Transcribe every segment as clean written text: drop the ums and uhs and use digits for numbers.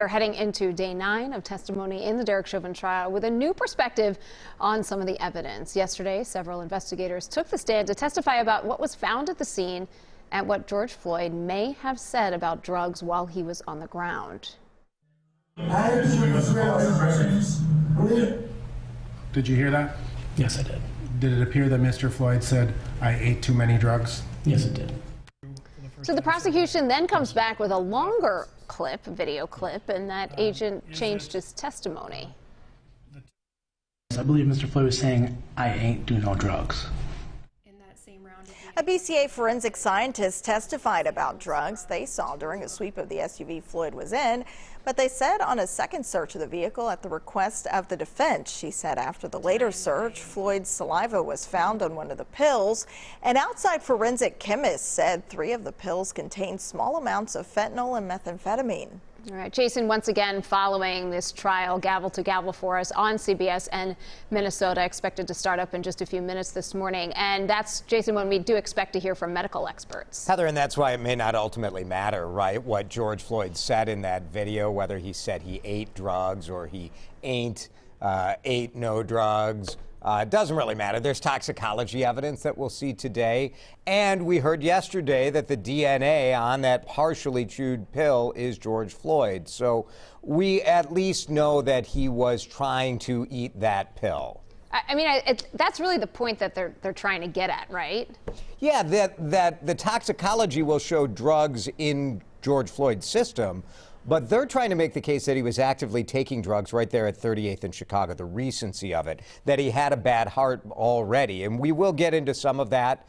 We're heading into day 9 of testimony in the Derek Chauvin trial with a new perspective on some of the evidence. Yesterday, several investigators took the stand to testify about what was found at the scene and what George Floyd may have said about drugs while he was on the ground. Did you hear that? Yes, I did. Did it appear that Mr. Floyd said, "I ate too many drugs"? Yes, it did. So the prosecution then comes back with a longer clip, video clip, and that agent changed his testimony. I believe Mr. Floyd was saying, "I ain't do no drugs." A BCA Forensic scientist testified about drugs they saw during a sweep of the SUV Floyd was in, but they said on a second search of the vehicle at the request of the defense. She said after the later search, Floyd's saliva was found on one of the pills. An outside forensic chemist said 3 of the pills contained small amounts of fentanyl and methamphetamine. All right, Jason, once again, following this trial, gavel to gavel for us on CBS and Minnesota, expected to start up in just a few minutes this morning. And that's, Jason, when we do expect to hear from medical experts. Heather, and that's why it may not ultimately matter, right, what George Floyd said in that video, whether he said he ate drugs or he ain't ate no drugs. It doesn't really matter. There's toxicology evidence that we'll see today. And we heard yesterday that the DNA on that partially chewed pill is George Floyd. So we at least know that he was trying to eat that pill. I mean, that's really the point that they're trying to get at, right? Yeah, that the toxicology will show drugs in George Floyd's system. But they're trying to make the case that he was actively taking drugs right there at 38th in Chicago, the recency of it, that he had a bad heart already. And we will get into some of that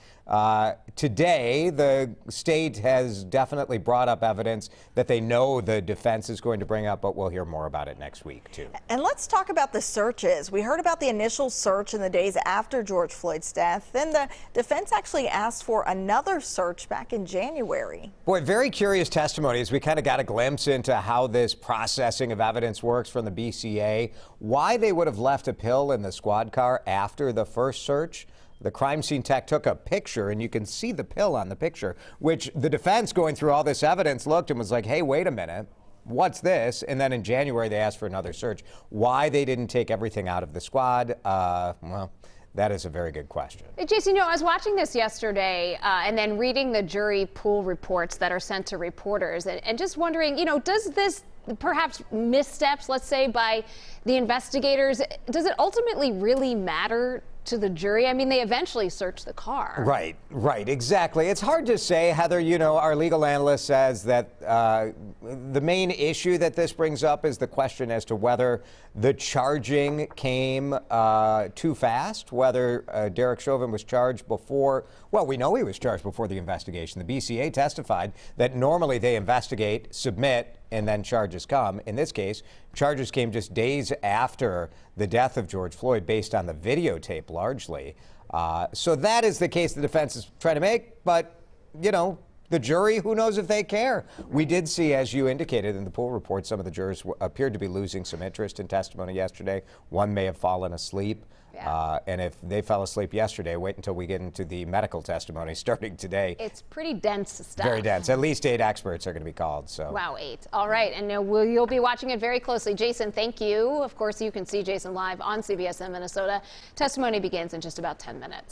today. The state has definitely brought up evidence that they know the defense is going to bring up, but we'll hear more about it next week, too. And let's talk about the searches. We heard about the initial search in the days after George Floyd's death. Then the defense actually asked for another search back in January. Boy, very curious testimony as we kind of got a glimpse into how this processing of evidence works from the BCA, why they would have left a pill in the squad car after the first search. The crime scene tech took a picture, and you can see the pill on the picture, which the defense, going through all this evidence, looked and was like, hey, wait a minute. What's this? And then in January, they asked for another search. Why they didn't take everything out of the squad, well, that is a very good question. Jason, I was watching this yesterday and then reading the jury pool reports that are sent to reporters and just wondering, does this perhaps missteps, let's say, by the investigators, does it ultimately really matter to the jury? I mean, they eventually search the car. Right, exactly. It's hard to say, Heather. Our legal analyst says that the main issue that this brings up is the question as to whether the charging came too fast, whether Derek Chauvin was charged before. Well, we know he was charged before the investigation. The BCA testified that normally they investigate, submit, and then charges come. In this case, charges came just days after the death of George Floyd based on the videotape largely. So that is the case the defense is trying to make. But, the jury, who knows if they care? We did see, as you indicated in the pool report, some of the jurors appeared to be losing some interest in testimony yesterday. One may have fallen asleep. Yeah. And if they fell asleep yesterday, wait until we get into the medical testimony starting today. It's pretty dense stuff. Very dense. At least 8 experts are going to be called. So. Wow, 8. All right. And you'll be watching it very closely. Jason, thank you. Of course, you can see Jason live on CBS in Minnesota. Testimony begins in just about 10 minutes.